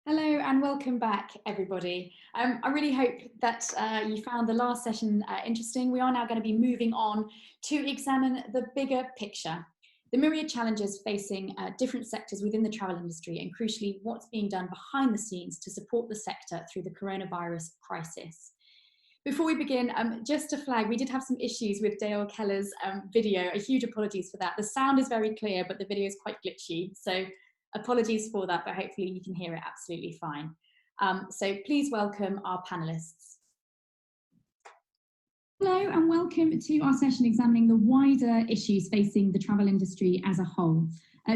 Hello and welcome back, everybody. I really hope that you found the last session interesting. We are now going to be moving on to examine the bigger picture, the myriad challenges facing different sectors within the travel industry, and crucially, what's being done behind the scenes to support the sector through the coronavirus crisis. Before we begin, just to flag, we did have some issues with Dale Keller's video. A huge apologies for that. The sound is very clear, but the video is quite glitchy. So apologies for that, but hopefully you can hear it absolutely fine. So please welcome our panelists. Hello and welcome to our session examining the wider issues facing the travel industry as a whole.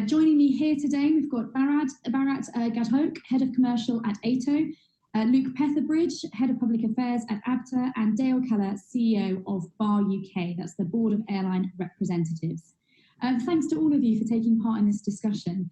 Joining me here today, we've got Bharat Gadhoke, Head of Commercial at Aito, Luke Petherbridge, Head of Public Affairs at Abta, and Dale Keller, CEO of BAR UK, that's the Board of Airline Representatives. Thanks to all of you for taking part in this discussion.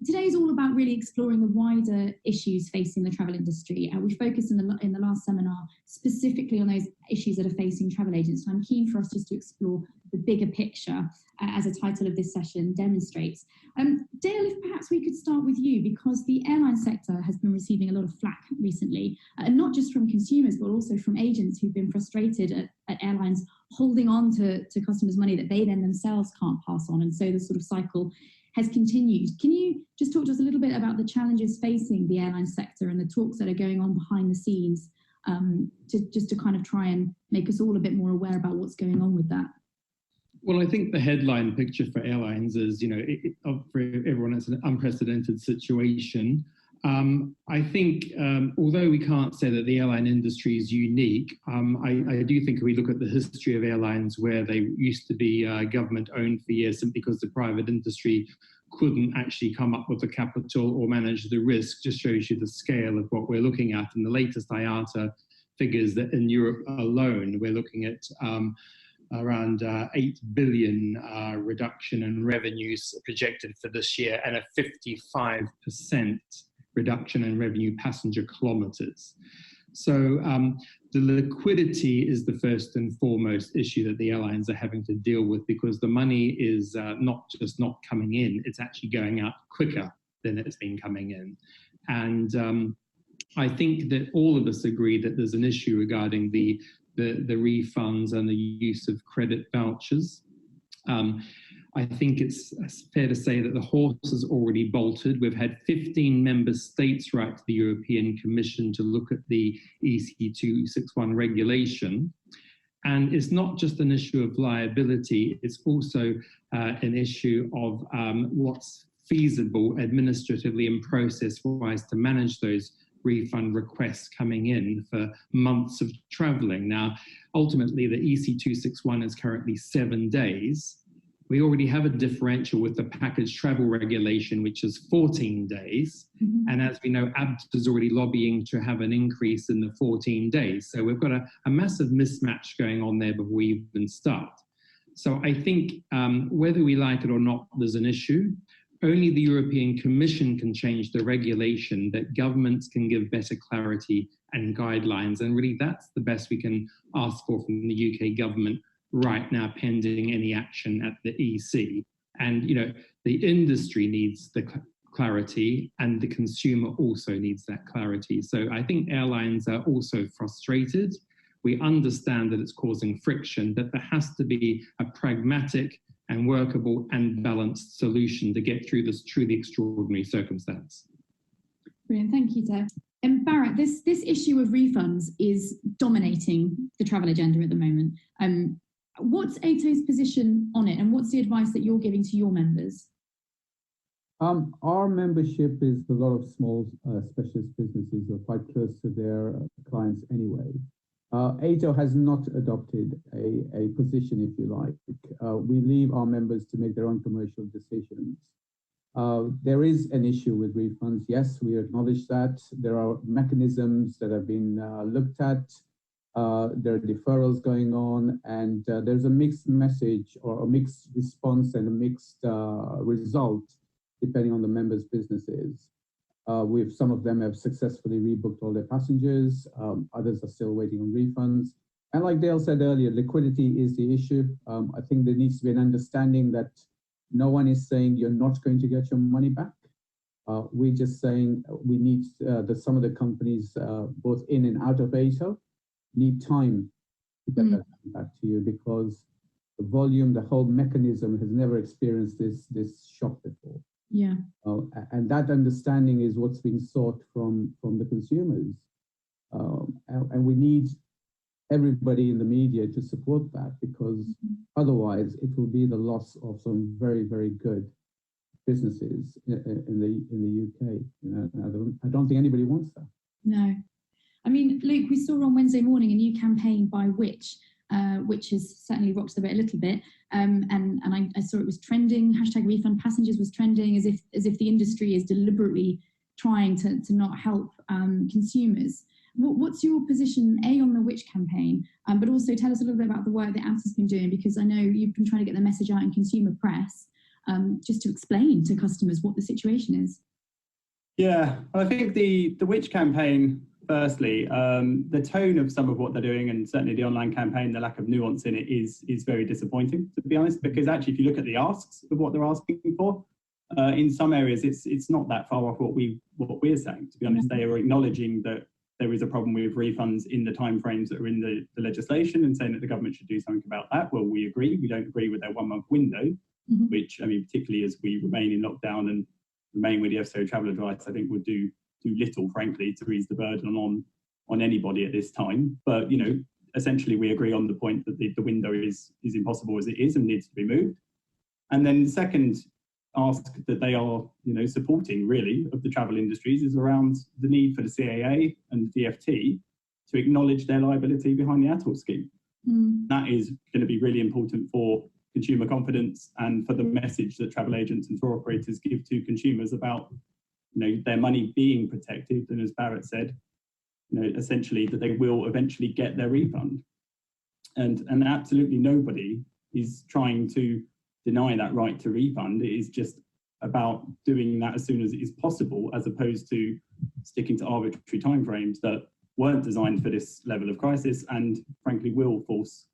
Today is all about really exploring the wider issues facing the travel industry. We focused in the last seminar specifically on those issues that are facing travel agents. So I'm keen for us just to explore the bigger picture as the title of this session demonstrates. Dale, if perhaps we could start with you, because the airline sector has been receiving a lot of flack recently, and not just from consumers, but also from agents who've been frustrated at airlines holding on to customers' money that they then themselves can't pass on. And so the sort of cycle has continued. Can you just talk to us a little bit about the challenges facing the airline sector and the talks that are going on behind the scenes to kind of try and make us all a bit more aware about what's going on with that? Well, I think the headline picture for airlines is, for everyone, it's an unprecedented situation. I think, although we can't say that the airline industry is unique, I do think if we look at the history of airlines where they used to be government-owned for years simply because the private industry couldn't actually come up with the capital or manage the risk, just shows you the scale of what we're looking at. And the latest IATA figures that in Europe alone, we're looking at around 8 billion reduction in revenues projected for this year, and a 55% reduction in revenue passenger kilometers. So the liquidity is the first and foremost issue that the airlines are having to deal with, because the money is not just not coming in, it's actually going out quicker than it's been coming in. And I think that all of us agree that there's an issue regarding the refunds and the use of credit vouchers. I think it's fair to say that the horse has already bolted. We've had 15 member states write to the European Commission to look at the EC 261 regulation. And it's not just an issue of liability, it's also an issue of what's feasible administratively and process-wise to manage those refund requests coming in for months of traveling. Now, ultimately, the EC 261 is currently 7 days. We already have a differential with the package travel regulation, which is 14 days. Mm-hmm. And as we know, Abta is already lobbying to have an increase in the 14 days. So we've got a massive mismatch going on there before we even start. So I think whether we like it or not, there's an issue. Only the European Commission can change the regulation, that governments can give better clarity and guidelines. And really, that's the best we can ask for from the UK government right now, pending any action at the EC. And, the industry needs the clarity, and the consumer also needs that clarity. So I think airlines are also frustrated. We understand that it's causing friction, but there has to be a pragmatic and workable and balanced solution to get through this truly extraordinary circumstance. Brilliant, thank you, Dave. And Bharat, this issue of refunds is dominating the travel agenda at the moment. What's Aito's position on it, and what's the advice that you're giving to your members? Our membership is a lot of small specialist businesses who are quite close to their clients anyway. Aito has not adopted a position, if you like. We leave our members to make their own commercial decisions. There is an issue with refunds. Yes, we acknowledge that. There are mechanisms that have been looked at. There are deferrals going on, and there's a mixed message or a mixed response and a mixed result depending on the members' businesses. Some of them have successfully rebooked all their passengers. Others are still waiting on refunds. And like Dale said earlier, liquidity is the issue. I think there needs to be an understanding that no one is saying you're not going to get your money back. We're just saying we need that some of the companies, both in and out of Aito, need time to get that back to you, because the volume, the whole mechanism has never experienced this shock before. Yeah. And that understanding is what's being sought from the consumers. And we need everybody in the media to support that, because otherwise it will be the loss of some very, very good businesses in the UK. You know, I don't think anybody wants that. No. I mean, Luke, we saw on Wednesday morning a new campaign by Which has certainly rocked the boat a little bit. And I saw it was trending. #refund passengers was trending, as if the industry is deliberately trying to not help consumers. What's your position, A, on the Which campaign, but also tell us a little bit about the work that Abta's been doing, because I know you've been trying to get the message out in consumer press, just to explain to customers what the situation is. Yeah, I think the Which campaign, firstly, the tone of some of what they're doing, and certainly the online campaign, the lack of nuance in it is very disappointing, to be honest, because actually if you look at the asks of what they're asking for, in some areas it's not that far off what we're saying, to be honest. They are acknowledging that there is a problem with refunds in the timeframes that are in the legislation, and saying that the government should do something about that. Well, we agree. We don't agree with their 1 month window, which, I mean, particularly as we remain in lockdown and remain with the FCA travel advice, I think would do little, frankly, to ease the burden on anybody at this time. But, you know, essentially we agree on the point that the window is impossible as it is and needs to be moved. And then the second ask that they are, you know, supporting really of the travel industries is around the need for the CAA and the DFT to acknowledge their liability behind the ATOL scheme. That is going to be really important for consumer confidence and for the message that travel agents and tour operators give to consumers about, you know, their money being protected, and as Bharat said, you know, essentially that they will eventually get their refund. And absolutely nobody is trying to deny that right to refund. It is just about doing that as soon as it is possible, as opposed to sticking to arbitrary timeframes that weren't designed for this level of crisis and frankly will force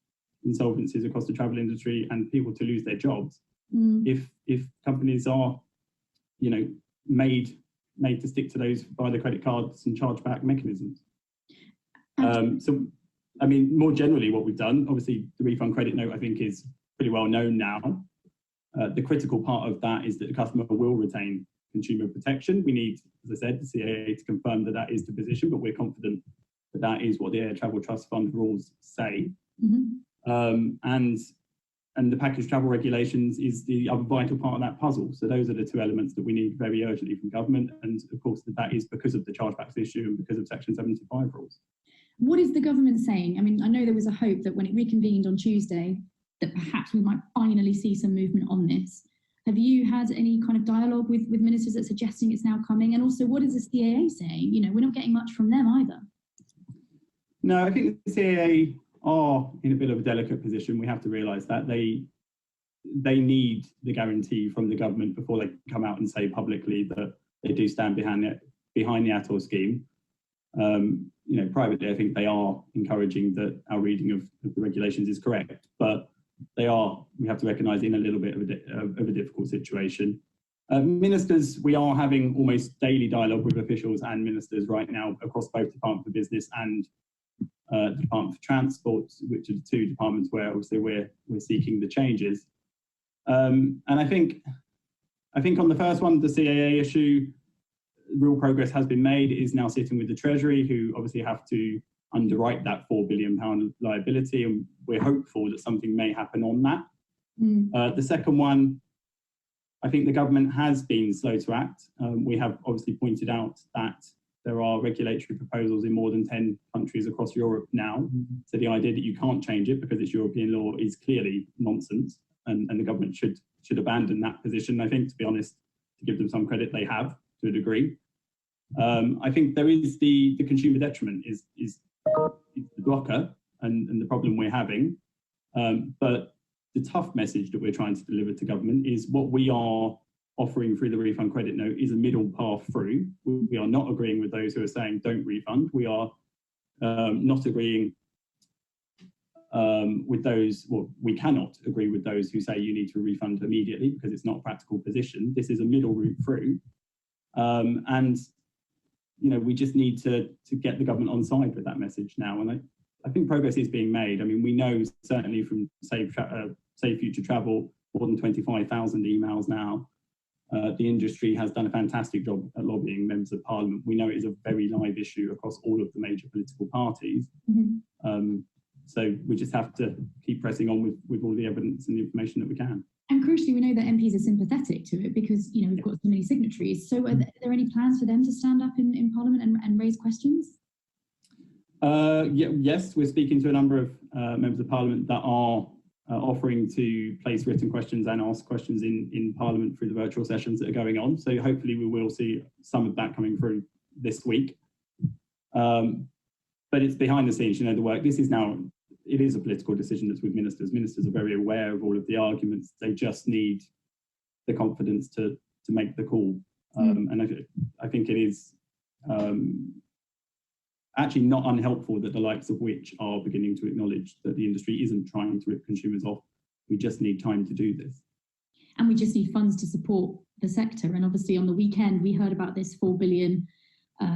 insolvencies across the travel industry and people to lose their jobs if companies are, you know, made to stick to those by the credit cards and chargeback mechanisms. So, I mean, more generally what we've done, obviously the refund credit note I think is pretty well known now. The critical part of that is that the customer will retain consumer protection. We need, as I said, the CAA to confirm that that is the position, but we're confident that that is what the Air Travel Trust Fund rules say. And the package travel regulations is the other vital part of that puzzle. So those are the two elements that we need very urgently from government. And of course, that is because of the chargebacks issue and because of Section 75 rules. What is the government saying? I mean, I know there was a hope that when it reconvened on Tuesday, that perhaps we might finally see some movement on this. Have you had any kind of dialogue with ministers that are suggesting it's now coming? And also, what is the CAA saying? You know, we're not getting much from them either. No, I think the CAA are in a bit of a delicate position. We have to realise that they need the guarantee from the government before they come out and say publicly that they do stand behind the ATOL scheme. You know, privately, I think they are encouraging that our reading of the regulations is correct, but we have to recognise, in a little bit of a difficult situation. Ministers, we are having almost daily dialogue with officials and ministers right now across both Department for Business and the Department for Transport, which are the two departments where obviously we're seeking the changes. And I think on the first one, the CAA issue, real progress has been made. It is now sitting with the Treasury, who obviously have to underwrite that £4 billion liability, and we're hopeful that something may happen on that. The second one, I think the government has been slow to act. We have obviously pointed out that there are regulatory proposals in more than 10 countries across Europe now. So the idea that you can't change it because it's European law is clearly nonsense, and the government should abandon that position. I think, to be honest, to give them some credit, they have to a degree. I think there is the consumer detriment is the blocker and the problem we're having. But the tough message that we're trying to deliver to government is what we are offering through the refund credit note is a middle path through. We are not agreeing with those who are saying don't refund. We are not agreeing with those, well, we cannot agree with those who say you need to refund immediately because it's not a practical position. This is a middle route through. And we just need to get the government on side with that message now. And I think progress is being made. I mean, we know certainly from Safe Future Travel, more than 25,000 emails now. The industry has done a fantastic job at lobbying members of parliament. We know it is a very live issue across all of the major political parties. So we just have to keep pressing on with all the evidence and the information that we can. And crucially, we know that MPs are sympathetic to it because, we've got so many signatories. So are there any plans for them to stand up in Parliament and raise questions? Yes, we're speaking to a number of members of Parliament that are offering to place written questions and ask questions in Parliament through the virtual sessions that are going on. So hopefully we will see some of that coming through this week. But it's behind the scenes, the work. It is a political decision that's with ministers. Ministers are very aware of all of the arguments. They just need the confidence to make the call. And I think it is actually not unhelpful that the likes of which are beginning to acknowledge that the industry isn't trying to rip consumers off. We just need time to do this. And we just need funds to support the sector. And obviously on the weekend, we heard about this 4 billion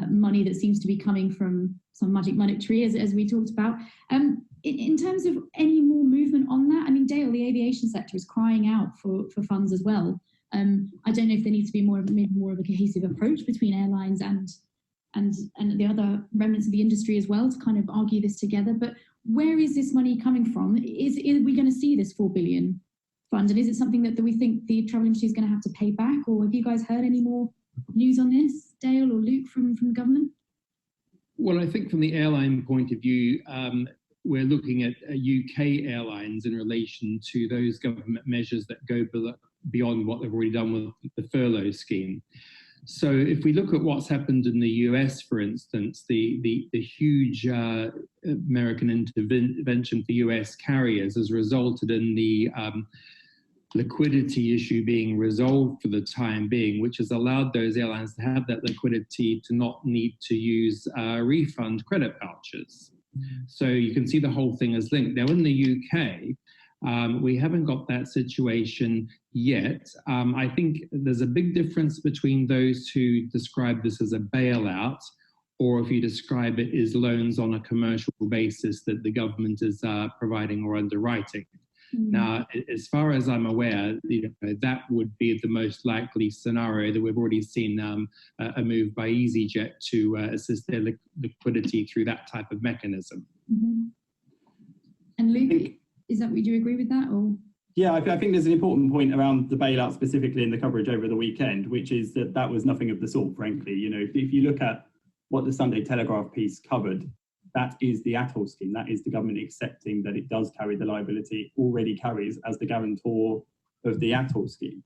money that seems to be coming from some magic monetary, as we talked about. In terms of any more movement on that, I mean, Dale, the aviation sector is crying out for funds as well. I don't know if there needs to be more of a cohesive approach between airlines and the other remnants of the industry as well to kind of argue this together. But where is this money coming from? Are we going to see this 4 billion fund? And is it something that we think the travel industry is going to have to pay back? Or have you guys heard any more news on this, Dale or Luke, from the government? Well, I think from the airline point of view, we're looking at UK airlines in relation to those government measures that go beyond what they've already done with the furlough scheme. So if we look at what's happened in the US, for instance, the huge American intervention for US carriers has resulted in the liquidity issue being resolved for the time being, which has allowed those airlines to have that liquidity to not need to use refund credit vouchers. So you can see the whole thing is linked. Now in the UK, we haven't got that situation yet. I think there's a big difference between those who describe this as a bailout, or if you describe it as loans on a commercial basis that the government is providing or underwriting. Now, as far as I'm aware, that would be the most likely scenario that we've already seen a move by EasyJet to assist their liquidity through that type of mechanism. And Luke, would you agree with that? Or? Yeah, I think there's an important point around the bailout specifically in the coverage over the weekend, which is that was nothing of the sort, frankly. If you look at what the Sunday Telegraph piece covered, that is the Aito scheme. That is the government accepting that it does carry the liability, already carries as the guarantor of the Aito scheme.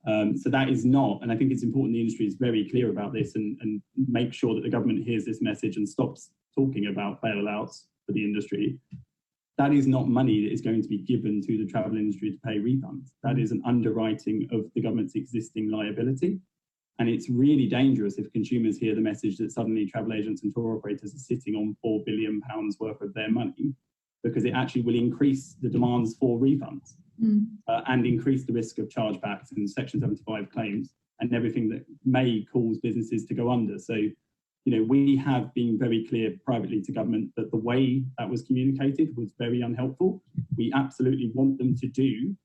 So that is not, and I think it's important the industry is very clear about this and make sure that the government hears this message and stops talking about bailouts for the industry. That is not money that is going to be given to the travel industry to pay refunds. That is an underwriting of the government's existing liability. And it's really dangerous if consumers hear the message that suddenly travel agents and tour operators are sitting on £4 billion worth of their money, because it actually will increase the demands for refunds and increase the risk of chargebacks and Section 75 claims and everything that may cause businesses to go under. So, we have been very clear privately to government that the way that was communicated was very unhelpful. We absolutely want them to do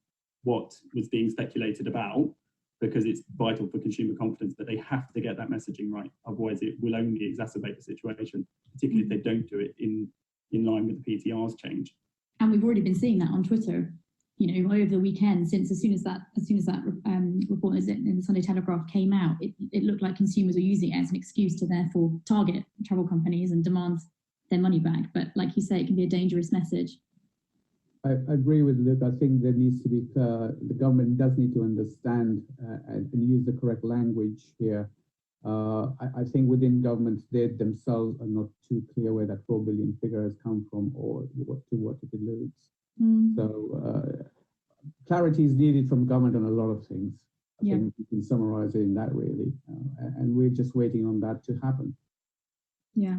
what was being speculated about, because it's vital for consumer confidence, but they have to get that messaging right. Otherwise, it will only exacerbate the situation, particularly if they don't do it in line with the PTR's change. And we've already been seeing that on Twitter, over the weekend, since as soon as that report in the Sunday Telegraph came out, it looked like consumers were using it as an excuse to therefore target travel companies and demand their money back. But like you say, it can be a dangerous message. I agree with Luke. I think there needs to be, the government does need to understand and use the correct language here. I think within governments, they themselves are not too clear where that 4 billion figure has come from or what it alludes. So clarity is needed from government on a lot of things. I think you can summarize it in that really. And we're just waiting on that to happen. Yeah.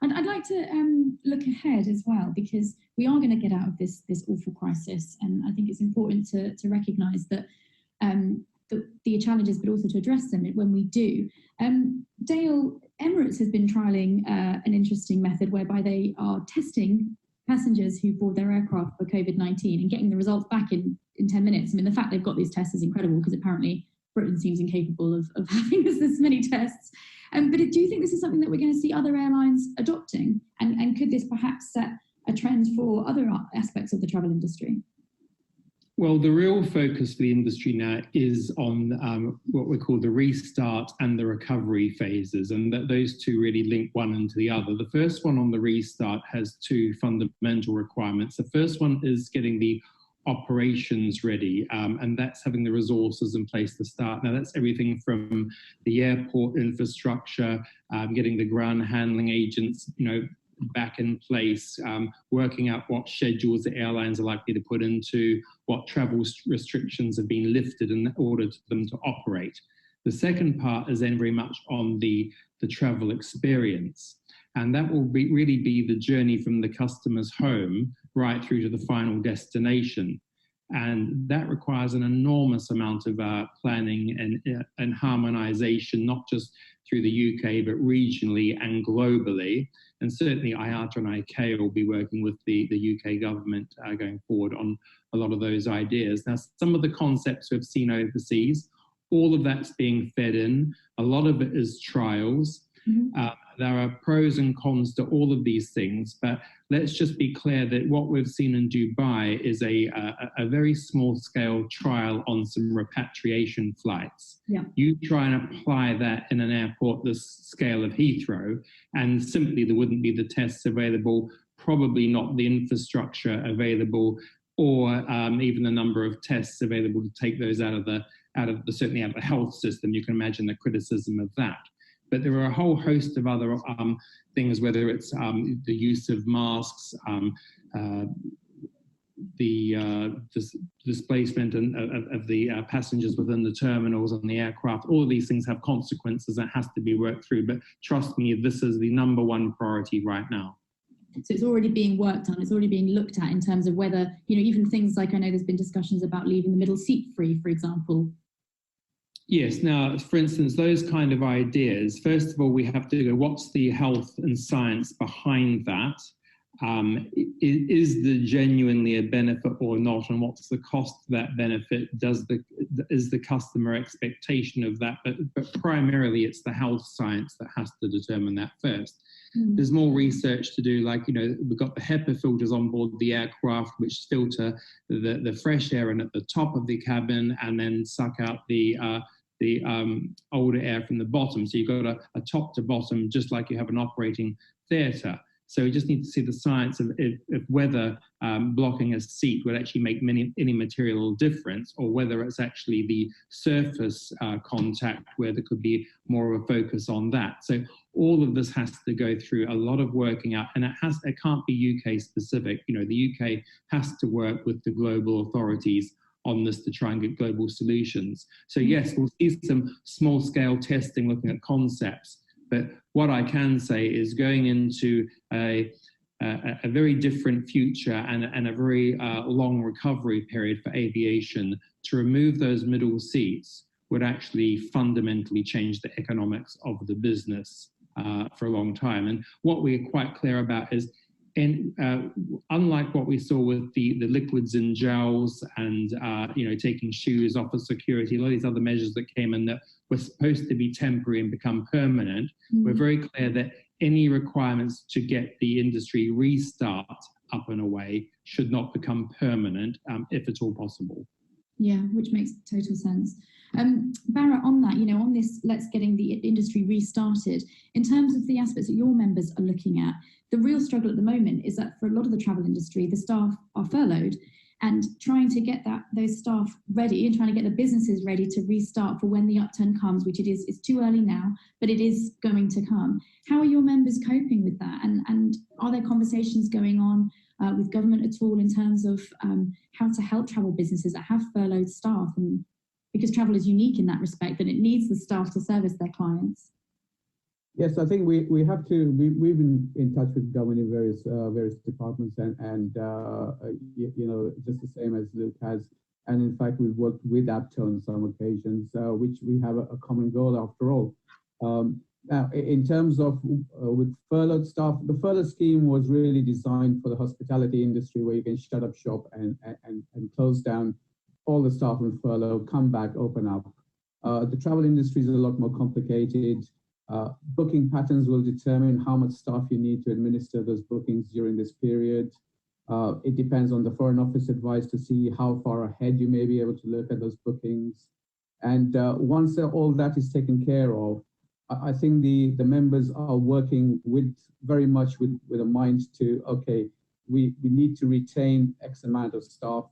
And I'd like to look ahead as well, because we are going to get out of this awful crisis. And I think it's important to recognise that the challenges, but also to address them when we do. Dale, Emirates has been trialling an interesting method whereby they are testing passengers who board their aircraft for COVID-19 and getting the results back in 10 minutes. I mean, the fact they've got these tests is incredible because apparently Britain seems incapable of having this many tests. But do you think this is something that we're going to see other airlines adopting? And could this perhaps set a trend for other aspects of the travel industry? Well, the real focus for the industry now is on what we call the restart and the recovery phases, and that those two really link one into the other. The first one on the restart has two fundamental requirements. The first one is getting the operations ready, and that's having the resources in place to start. Now, that's everything from the airport infrastructure, getting the ground handling agents, back in place, working out what schedules the airlines are likely to put into, what travel restrictions have been lifted in order for them to operate. The second part is then very much on the travel experience. And that will really be the journey from the customer's home right through to the final destination. And that requires an enormous amount of planning and harmonization, not just through the UK, but regionally and globally. And certainly IATA and ICAO will be working with the UK government going forward on a lot of those ideas. Now, some of the concepts we've seen overseas, all of that's being fed in. A lot of it is trials. Mm-hmm. There are pros and cons to all of these things, but let's just be clear that what we've seen in Dubai is a very small scale trial on some repatriation flights. Yeah. You try and apply that in an airport the scale of Heathrow, and simply there wouldn't be the tests available, probably not the infrastructure available, or even the number of tests available to take those certainly out of the health system. You can imagine the criticism of that. But there are a whole host of other things, whether it's the use of masks, the displacement of the passengers within the terminals and the aircraft. All of these things have consequences that has to be worked through. But trust me, this is the number one priority right now. So it's already being worked on. It's already being looked at in terms of whether, even things like, I know there's been discussions about leaving the middle seat free, for example. Yes. Now, for instance, those kind of ideas, first of all, we have to go, what's the health and science behind that? Is there genuinely a benefit or not? And what's the cost of that benefit? Is the customer expectation of that? But primarily, it's the health science that has to determine that first. Mm. There's more research to do, like, we've got the HEPA filters on board the aircraft, which filter the fresh air in at the top of the cabin and then suck out the older air from the bottom. So you've got a top to bottom, just like you have an operating theatre. So we just need to see the science of whether blocking a seat would actually make any material difference, or whether it's actually the surface contact where there could be more of a focus on that. So all of this has to go through a lot of working out, and it can't be UK specific. The UK has to work with the global authorities on this to try and get global solutions. So yes, we'll see some small scale testing looking at concepts, but what I can say is going into a very different future and a very long recovery period for aviation, to remove those middle seats would actually fundamentally change the economics of the business for a long time. And what we're quite clear about is, unlike what we saw with the liquids and gels and taking shoes off of security, a lot of these other measures that came in that were supposed to be temporary and become permanent, we're very clear that any requirements to get the industry restart up and away should not become permanent, if at all possible. Yeah, which makes total sense. Bharat, on that, on this, let's getting the industry restarted, in terms of the aspects that your members are looking at, the real struggle at the moment is that for a lot of the travel industry, the staff are furloughed, and trying to get those staff ready and trying to get the businesses ready to restart for when the upturn comes, which it's too early now, but it is going to come. How are your members coping with that? And are there conversations going on with government at all in terms of how to help travel businesses that have furloughed staff? And because travel is unique in that respect, and it needs the staff to service their clients. Yes, I think we have to. We've been in touch with government in various departments, and just the same as Luke has. And in fact, we've worked with Abta on some occasions, which we have a common goal after all. Now, in terms of with furloughed staff, the furlough scheme was really designed for the hospitality industry, where you can shut up shop and close down all the staff on furlough, come back, open up. The travel industry is a lot more complicated. Booking patterns will determine how much staff you need to administer those bookings during this period. It depends on the Foreign Office advice to see how far ahead you may be able to look at those bookings. And once all that is taken care of, I think the members are working very much with a mind to, okay, we need to retain X amount of staff,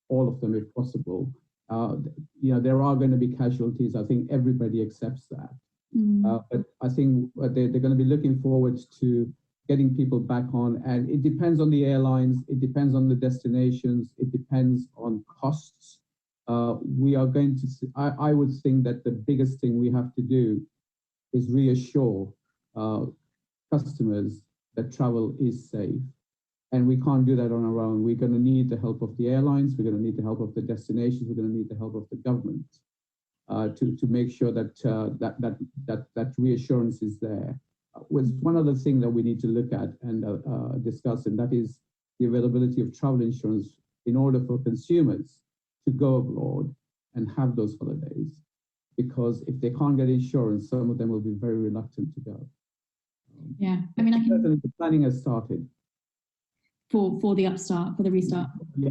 all of them if possible. There are going to be casualties. I think everybody accepts that. But I think they're going to be looking forward to getting people back on. And it depends on the airlines. It depends on the destinations. It depends on costs. We are going to see, I would think that the biggest thing we have to do is reassure customers that travel is safe. And we can't do that on our own. We're going to need the help of the airlines. We're going to need the help of the destinations. We're going to need the help of the government to make sure that that reassurance is there. With one other thing that we need to look at and discuss, and that is the availability of travel insurance in order for consumers to go abroad and have those holidays. Because if they can't get insurance, some of them will be very reluctant to go. Yeah, I mean, certainly the planning has started for the restart. Yeah,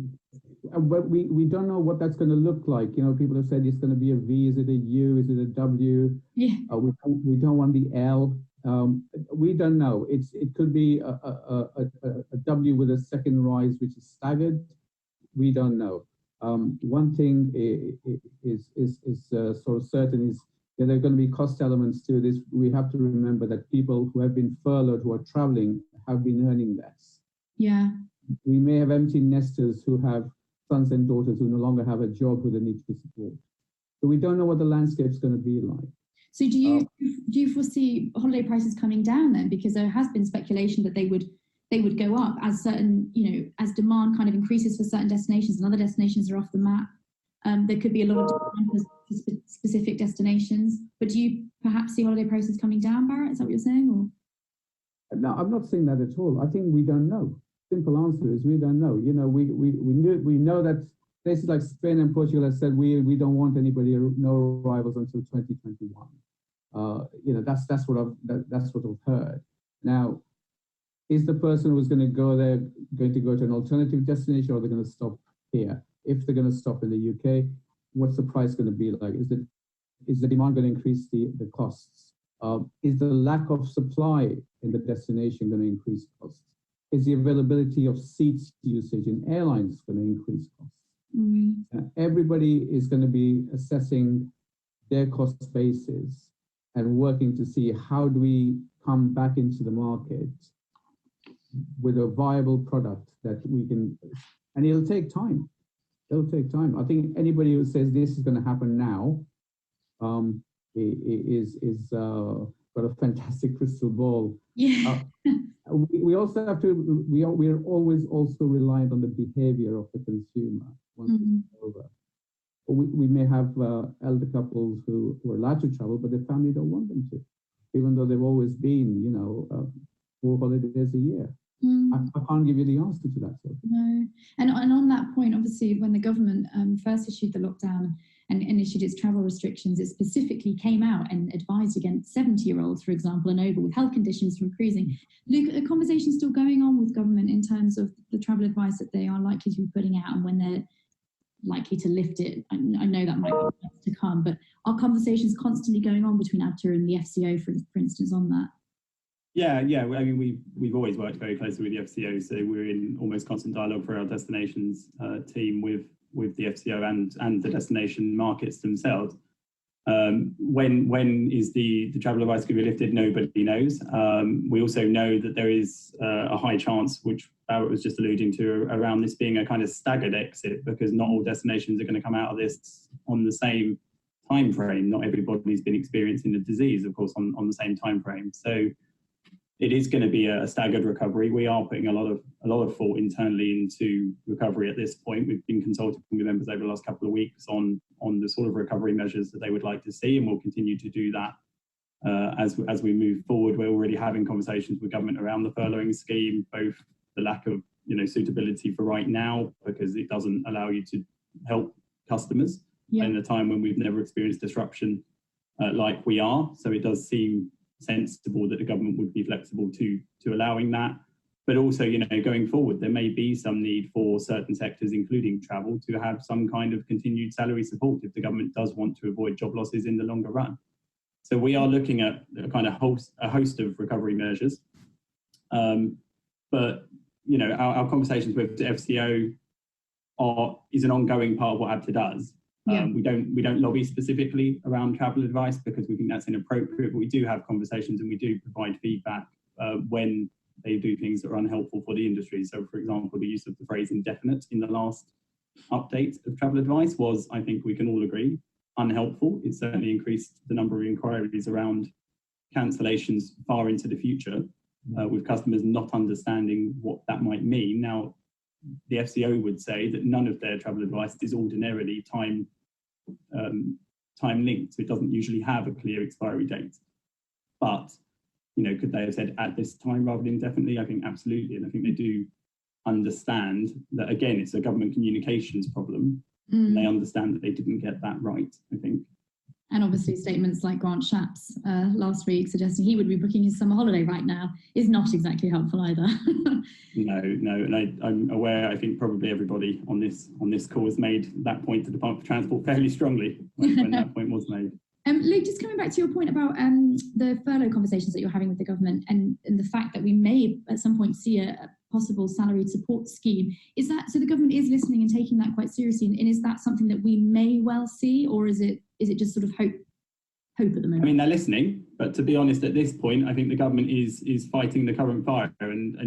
but we don't know what that's going to look like. People have said it's going to be a V. Is it a U? Is it a W? Yeah. We don't want the L. We don't know. It could be a W with a second rise, which is staggered. We don't know. One thing is sort of certain is that there are going to be cost elements to this. We have to remember that people who have been furloughed, who are traveling, have been earning less. Yeah. We may have empty nesters who have sons and daughters who no longer have a job who they need to support. So we don't know what the landscape is going to be like. So do you foresee holiday prices coming down then? Because there has been speculation that they would go up as as demand kind of increases for certain destinations and other destinations are off the map. There could be a lot of demand for specific destinations. But do you perhaps see holiday prices coming down, Bharat? Is that what you're saying? Or? No, I'm not saying that at all. I think we don't know. Simple answer is we don't know. We know that places like Spain and Portugal have said we don't want anybody, no arrivals until 2021. That's what I've heard. Now, is the person who's going to go there going to go to an alternative destination, or they're going to stop here? If they're going to stop in the UK, what's the price going to be like? Is the demand going to increase the costs? Is the lack of supply in the destination going to increase costs? Is the availability of seats usage in airlines going to increase costs? Everybody is going to be assessing their cost bases and working to see how do we come back into the market with a viable product that we can, and it'll take time. It'll take time. I think anybody who says this is going to happen now is got a fantastic crystal ball. Yeah. We also have to. We are always also reliant on the behavior of the consumer once it's over. We may have elder couples who are allowed to travel, but their family don't want them to, even though they've always been, 4 holidays a year. I can't give you the answer to that. So. No. And on that point, obviously, when the government first issued the lockdown and issued its travel restrictions, it specifically came out and advised against 70-year-olds, for example, and over with health conditions from cruising. Luke, are conversations still going on with government in terms of the travel advice that they are likely to be putting out and when they're likely to lift it? I know that might be to come, but are conversations constantly going on between Abta and the FCO, for instance, on that? Yeah. I mean, we've always worked very closely with the FCO, so we're in almost constant dialogue for our destinations team with the FCO and the destination markets themselves. When is the travel advice going to be lifted? Nobody knows. We also know that there is a high chance, which Bharat was just alluding to, around this being a kind of staggered exit, because not all destinations are going to come out of this on the same time frame. Not everybody's been experiencing the disease, of course, on the same time frame. So it is going to be a staggered recovery. We are putting a lot of thought internally into recovery at this point. We've been consulting with members over the last couple of weeks on the sort of recovery measures that they would like to see, and we'll continue to do that as we move forward. We're already having conversations with government around the furloughing scheme, both the lack of suitability for right now, because it doesn't allow you to help customers in a time when we've never experienced disruption like we are. So it does seem sensible that the government would be flexible to allowing that. But also, going forward, there may be some need for certain sectors, including travel, to have some kind of continued salary support if the government does want to avoid job losses in the longer run. So we are looking at a host of recovery measures. But our conversations with the FCO is an ongoing part of what Abta does. We don't lobby specifically around travel advice because we think that's inappropriate, but we do have conversations and we do provide feedback when they do things that are unhelpful for the industry. So, for example, the use of the phrase indefinite in the last update of travel advice was, I think we can all agree, unhelpful. It certainly increased the number of inquiries around cancellations far into the future, with customers not understanding what that might mean. Now, the FCO would say that none of their travel advice is ordinarily time linked, so it doesn't usually have a clear expiry date. But could they have said at this time rather than indefinitely? I think absolutely, and I think they do understand that, again, it's a government communications problem. And they understand that they didn't get that right, I think. And obviously statements like Grant Shapps last week suggesting he would be booking his summer holiday right now is not exactly helpful either. No, and I'm aware, I think probably everybody on this call has made that point to the Department for Transport fairly strongly when that point was made. Luke, just coming back to your point about the furlough conversations that you're having with the government and the fact that we may at some point see a possible salaried support scheme, is that so the government is listening and taking that quite seriously, and is that something that we may well see, or is it just sort of hope at the moment? I mean, they're listening, but to be honest, at this point, I think the government is fighting the current fire. And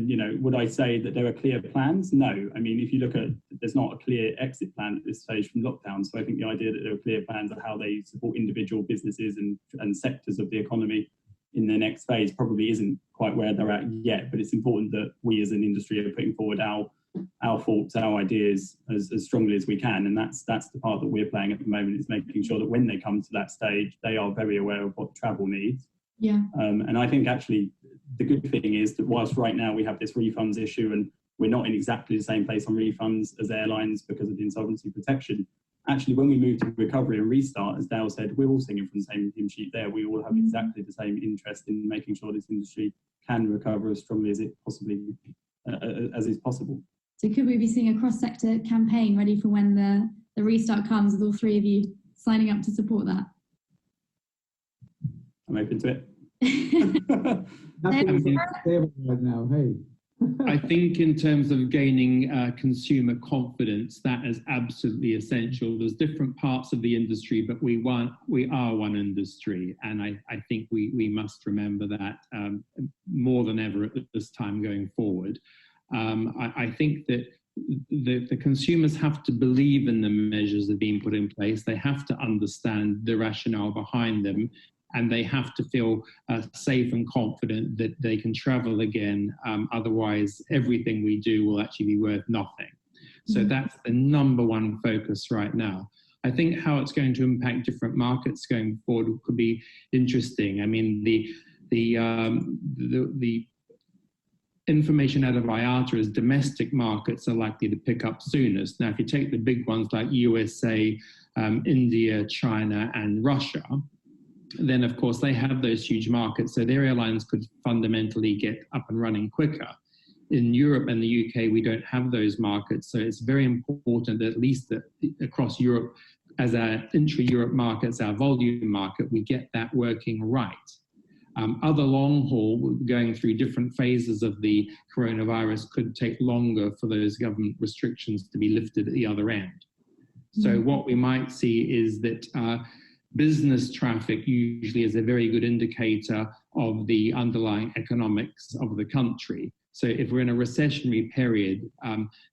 would I say that there are clear plans? No. I mean, if you look at, there's not a clear exit plan at this stage from lockdown. So I think the idea that there are clear plans of how they support individual businesses and sectors of the economy in the next phase probably isn't quite where they're at yet. But it's important that we as an industry are putting forward our thoughts, our ideas as strongly as we can, and that's the part that we're playing at the moment, is making sure that when they come to that stage, they are very aware of what travel needs. And I think actually the good thing is that whilst right now we have this refunds issue and we're not in exactly the same place on refunds as airlines because of the insolvency protection, actually when we move to recovery and restart, as Dale said, we're all singing from the same hymn sheet there. We all have exactly the same interest in making sure this industry can recover as strongly as it possibly as is possible. So could we be seeing a cross-sector campaign ready for when the restart comes, with all three of you signing up to support that? I'm open to it. Right now, hey. I think in terms of gaining consumer confidence, that is absolutely essential. There's different parts of the industry, but we are one industry, and I think we must remember that more than ever at this time going forward. I think that the consumers have to believe in the measures that are being put in place. They have to understand the rationale behind them, and they have to feel safe and confident that they can travel again. Otherwise, everything we do will actually be worth nothing. So that's the number one focus right now. I think how it's going to impact different markets going forward could be interesting. I mean, the information out of IATA is domestic markets are likely to pick up soonest. Now, if you take the big ones like USA, India, China, and Russia, then of course they have those huge markets, so their airlines could fundamentally get up and running quicker. In Europe and the UK, we don't have those markets, so it's very important that at least that across Europe, as our intra-Europe markets, our volume market, we get that working right. Other long haul, going through different phases of the coronavirus, could take longer for those government restrictions to be lifted at the other end. So what we might see is that business traffic usually is a very good indicator of the underlying economics of the country. So if we're in a recessionary period,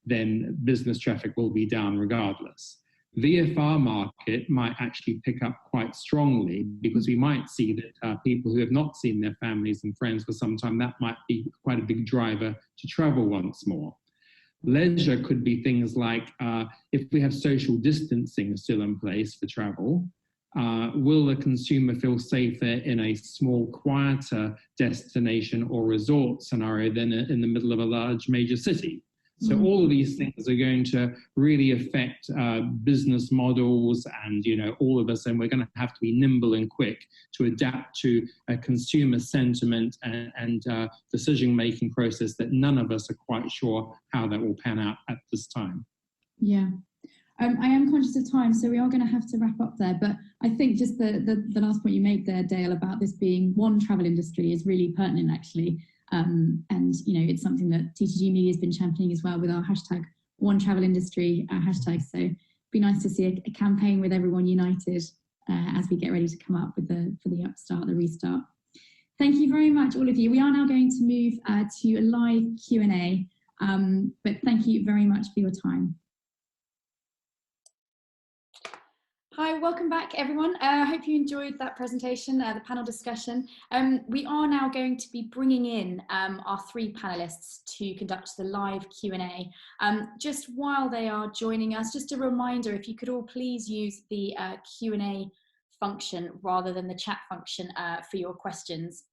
then business traffic will be down regardless. VFR market might actually pick up quite strongly, because we might see that people who have not seen their families and friends for some time, that might be quite a big driver to travel once more. Leisure could be things like, if we have social distancing still in place for travel, will the consumer feel safer in a small, quieter destination or resort scenario than in the middle of a large major city? So all of these things are going to really affect business models, and all of us, and we're going to have to be nimble and quick to adapt to a consumer sentiment and decision-making process that none of us are quite sure how that will pan out at this time. Yeah. I am conscious of time, so we are going to have to wrap up there. But I think just the last point you made there, Dale, about this being one travel industry is really pertinent, actually. And it's something that TTG Media has been championing as well with our hashtag One Travel Industry hashtag. So it'd be nice to see a campaign with everyone united as we get ready to come up with for the upstart, the restart. Thank you very much, all of you. We are now going to move to a live Q&A, but thank you very much for your time. Hi, welcome back, everyone. I hope you enjoyed that presentation, the panel discussion. We are now going to be bringing in our three panelists to conduct the live Q&A. Just while they are joining us, just a reminder, if you could all please use the Q&A function rather than the chat function for your questions.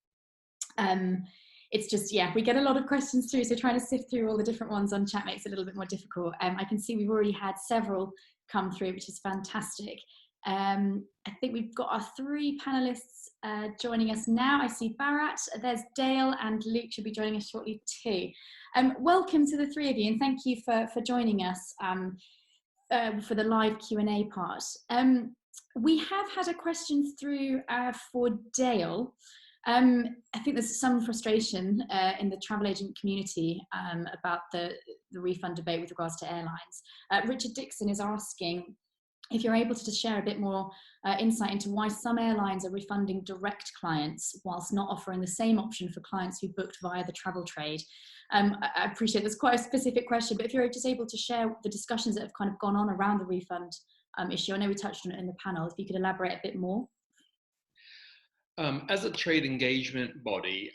It's just, we get a lot of questions through, so trying to sift through all the different ones on chat makes it a little bit more difficult. I can see we've already had several come through, which is fantastic. I think we've got our three panelists joining us now. I see Bharat, there's Dale, and Luke should be joining us shortly too. Welcome to the three of you, and thank you for joining us for the live Q&A part. We have had a question through for Dale. I think there's some frustration in the travel agent community about the refund debate with regards to airlines. Richard Dixon is asking if you're able to just share a bit more insight into why some airlines are refunding direct clients whilst not offering the same option for clients who booked via the travel trade. I appreciate that's quite a specific question, but if you're just able to share the discussions that have kind of gone on around the refund issue. I know we touched on it in the panel. If you could elaborate a bit more. As a trade engagement body,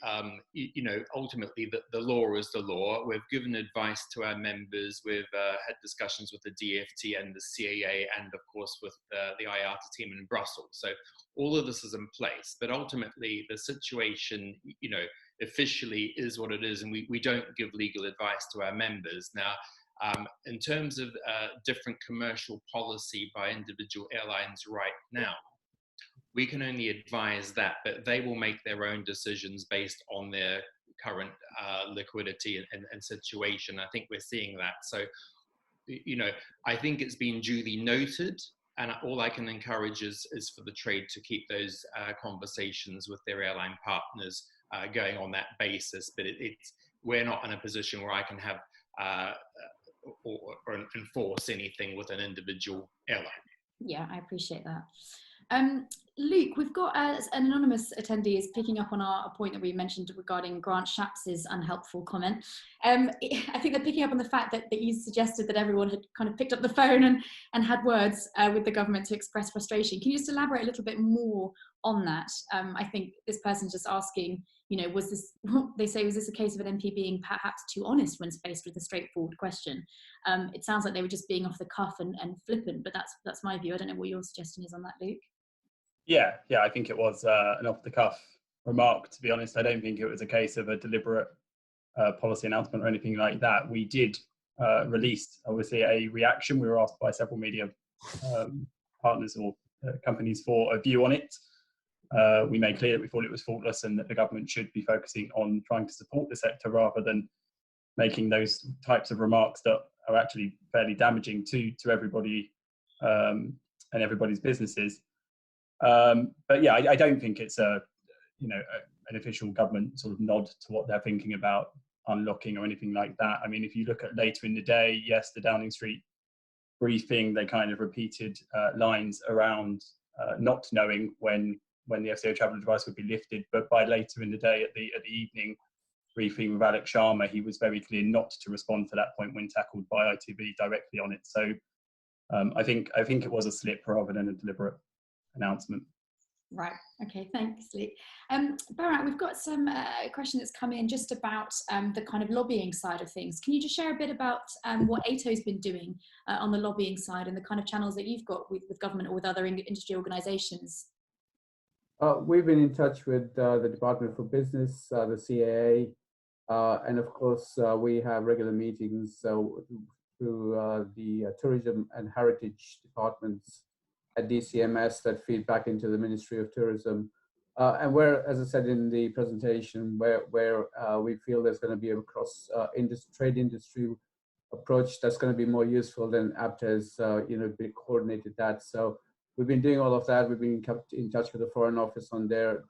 ultimately the law is the law. We've given advice to our members. We've had discussions with the DFT and the CAA, and of course with the IATA team in Brussels. So all of this is in place, but ultimately the situation, officially is what it is, and we don't give legal advice to our members. Now, in terms of different commercial policy by individual airlines right now, we can only advise that, but they will make their own decisions based on their current liquidity and situation. I think we're seeing that. So, I think it's been duly noted, and all I can encourage is for the trade to keep those conversations with their airline partners going on that basis. But we're not in a position where I can have or enforce anything with an individual airline. Yeah, I appreciate that. Luke, we've got an anonymous attendee is picking up on a point that we mentioned regarding Grant Shapps' unhelpful comment. I think they're picking up on the fact that you suggested that everyone had kind of picked up the phone and had words with the government to express frustration. Can you just elaborate a little bit more on that? I think this person's just asking, was this a case of an MP being perhaps too honest when faced with a straightforward question? It sounds like they were just being off the cuff and flippant, but that's my view. I don't know what your suggestion is on that, Luke. Yeah, I think it was an off-the-cuff remark, to be honest. I don't think it was a case of a deliberate policy announcement or anything like that. We did release, obviously, a reaction. We were asked by several media partners or companies for a view on it. We made clear that we thought it was faultless and that the government should be focusing on trying to support the sector rather than making those types of remarks that are actually fairly damaging to everybody and everybody's businesses. But yeah, I don't think it's an official government sort of nod to what they're thinking about unlocking or anything like that. I mean, if you look at later in the day, yes, the Downing Street briefing, they kind of repeated lines around not knowing when the FCO travel advice would be lifted, but by later in the day at the evening briefing with Alex Sharma, he was very clear not to respond to that point when tackled by ITV directly on it. So I think it was a slip rather than a deliberate announcement. Right. Okay. Thanks, Lee. Bharat, we've got some question that's come in just about the kind of lobbying side of things. Can you just share a bit about what Aito's been doing on the lobbying side and the kind of channels that you've got with government or with other industry organisations? We've been in touch with the Department for Business, the CAA, and of course we have regular meetings through the Tourism and Heritage departments at DCMS that feed back into the Ministry of Tourism. And where, as I said in the presentation, where we feel there's going to be a cross trade industry approach that's going to be more useful than Abta has, coordinated that. So we've been doing all of that. We've been kept in touch with the Foreign Office on their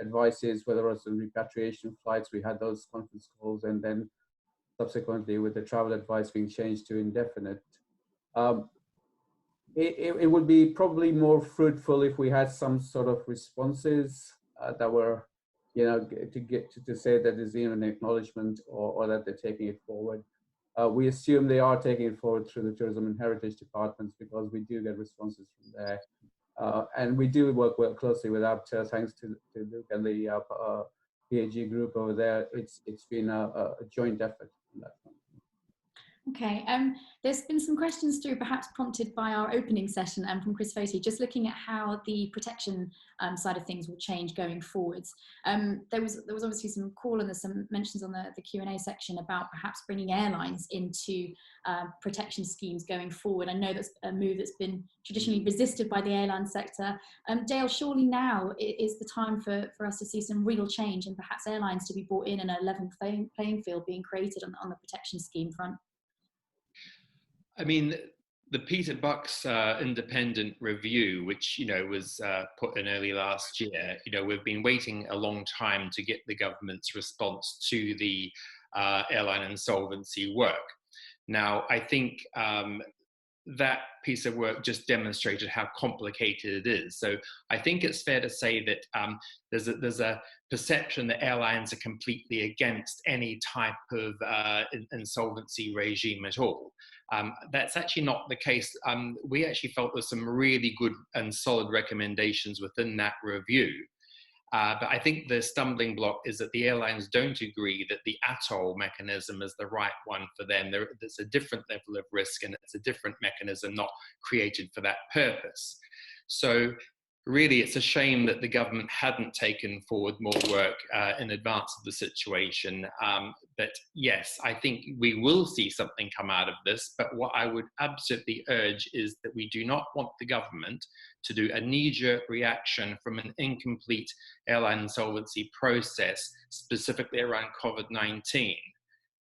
advices, whether it's on repatriation flights. We had those conference calls, and then subsequently with the travel advice being changed to indefinite. It would be probably more fruitful if we had some sort of responses that were, to say that there's even an acknowledgement or that they're taking it forward. We assume they are taking it forward through the Tourism and Heritage departments because we do get responses from there. And we do work closely with Abta, thanks to Luke and the PAG group over there. It's been a joint effort on that front. Okay, there's been some questions through, perhaps prompted by our opening session from Chris Foti, just looking at how the protection side of things will change going forwards. There was obviously some call and there's some mentions on the Q&A section about perhaps bringing airlines into protection schemes going forward. I know that's a move that's been traditionally resisted by the airline sector. Dale, surely now is the time for us to see some real change and perhaps airlines to be brought in and a level playing field being created on the protection scheme front. I mean, the Peter Buck's independent review, which, was put in early last year, we've been waiting a long time to get the government's response to the airline insolvency work. Now, I think that piece of work just demonstrated how complicated it is. So I think it's fair to say that there's a perception that airlines are completely against any type of insolvency regime at all. That's actually not the case. We actually felt there's some really good and solid recommendations within that review. But I think the stumbling block is that the airlines don't agree that the atoll mechanism is the right one for them. There's a different level of risk and it's a different mechanism not created for that purpose. So really, it's a shame that the government hadn't taken forward more work in advance of the situation. But yes, I think we will see something come out of this. But what I would absolutely urge is that we do not want the government to do a knee-jerk reaction from an incomplete airline insolvency process, specifically around COVID-19.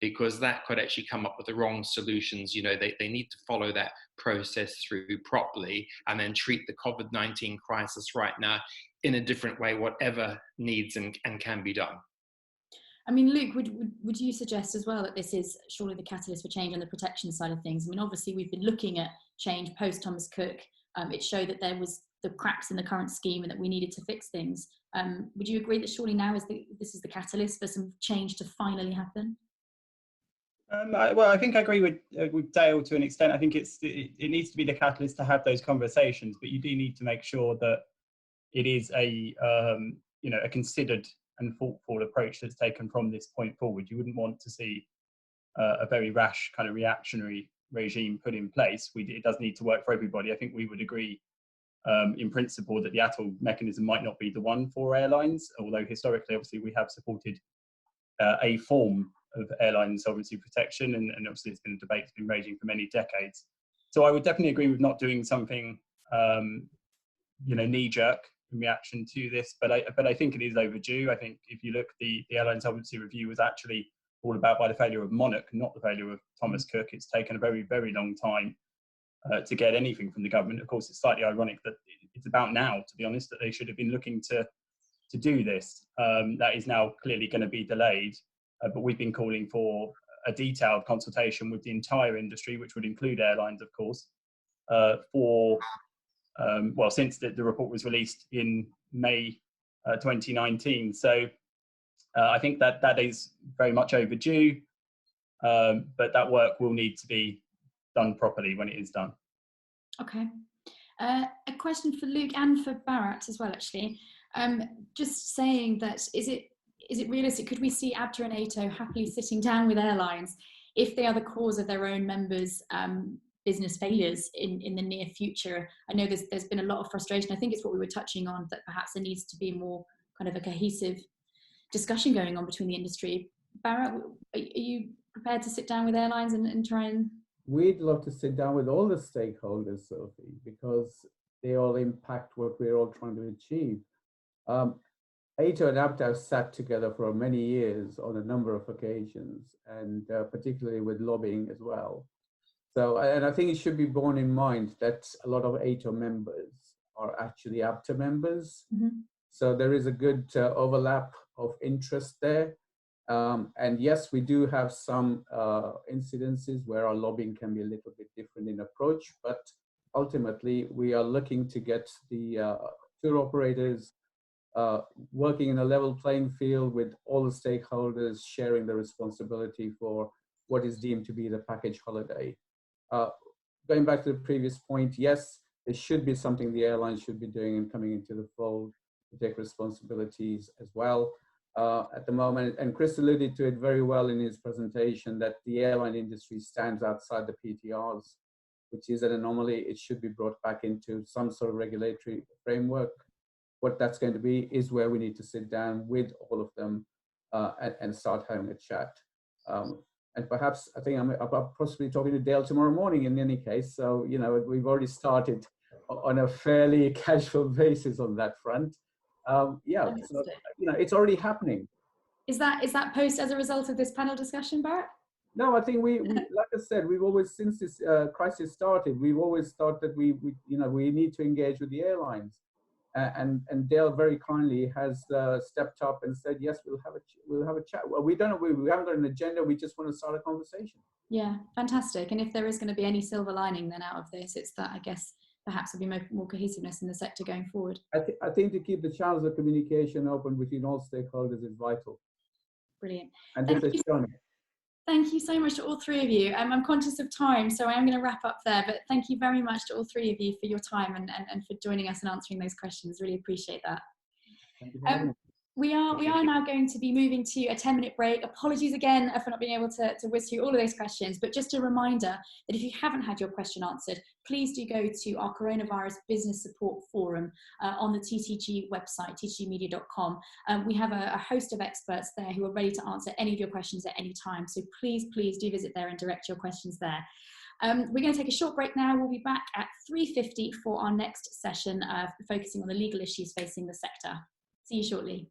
Because that could actually come up with the wrong solutions. They need to follow that process through properly and then treat the COVID-19 crisis right now in a different way, whatever needs and can be done. I mean, Luke, would you suggest as well that this is surely the catalyst for change on the protection side of things? I mean, obviously we've been looking at change post Thomas Cook. It showed that there was the cracks in the current scheme and that we needed to fix things. Would you agree that surely now this is the catalyst for some change to finally happen? I think I agree with Dale to an extent. I think it needs to be the catalyst to have those conversations, but you do need to make sure that it is a considered and thoughtful approach that's taken from this point forward. You wouldn't want to see a very rash kind of reactionary regime put in place. It does need to work for everybody. I think we would agree in principle that the atoll mechanism might not be the one for airlines, although historically, obviously, we have supported a form of airline insolvency protection, and obviously it's been a debate that's been raging for many decades. So I would definitely agree with not doing something, knee-jerk in reaction to this, but I think it is overdue. I think if you look, the airline insolvency review was actually brought about by the failure of Monarch, not the failure of Thomas Cook. It's taken a very, very long time to get anything from the government. Of course, it's slightly ironic that it's about now, to be honest, that they should have been looking to do this. That is now clearly going to be delayed. But we've been calling for a detailed consultation with the entire industry, which would include airlines, of course, since the report was released in May 2019. So I think that is very much overdue, but that work will need to be done properly when it is done. Okay. A question for Luke and for Bharat as well, actually. Just saying that, is it realistic? Could we see Abta and Aito happily sitting down with airlines if they are the cause of their own members' business failures in the near future? I know there's been a lot of frustration. I think it's what we were touching on, that perhaps there needs to be more kind of a cohesive discussion going on between the industry. Bharat, are you prepared to sit down with airlines and try and... We'd love to sit down with all the stakeholders, Sophie, because they all impact what we're all trying to achieve. Aito and Abta have sat together for many years on a number of occasions, and particularly with lobbying as well. So, and I think it should be borne in mind that a lot of Aito members are actually Abta members. Mm-hmm. So there is a good overlap of interest there. And yes, we do have some incidences where our lobbying can be a little bit different in approach, but ultimately we are looking to get the tour operators working in a level playing field with all the stakeholders sharing the responsibility for what is deemed to be the package holiday. Going back to the previous point, yes, there should be something the airlines should be doing and coming into the fold to take responsibilities as well. At the moment, and Chris alluded to it very well in his presentation, that the airline industry stands outside the PTRs, which is an anomaly. It should be brought back into some sort of regulatory framework. What that's going to be is where we need to sit down with all of them and start having a chat. And perhaps, I think I'm possibly talking to Dale tomorrow morning in any case. So, you know, we've already started on a fairly casual basis on that front. Yeah, so, you know, it's already happening. Is that post as a result of this panel discussion, Bharat? No, I think we like I said, we've always, since this crisis started, we've always thought that we need to engage with the airlines. And Dale very kindly has stepped up and said, yes, we'll have a chat. Well, we haven't got an agenda. We just want to start a conversation. Yeah, fantastic. And if there is going to be any silver lining then out of this, it's that, I guess, perhaps there'll be more cohesiveness in the sector going forward. I think to keep the channels of communication open between all stakeholders is vital. Brilliant. And this is shown it. Thank you so much to all three of you. I'm conscious of time, so I am going to wrap up there, but thank you very much to all three of you for your time and for joining us and answering those questions. Really appreciate that. Thank you very much. We are now going to be moving to a 10-minute break. Apologies again for not being able to whiz through all of those questions, but just a reminder that if you haven't had your question answered, please do go to our Coronavirus Business Support Forum on the TTG website, ttgmedia.com. We have a host of experts there who are ready to answer any of your questions at any time. So please do visit there and direct your questions there. We're going to take a short break now. We'll be back at 3:50 for our next session, focusing on the legal issues facing the sector. See you shortly.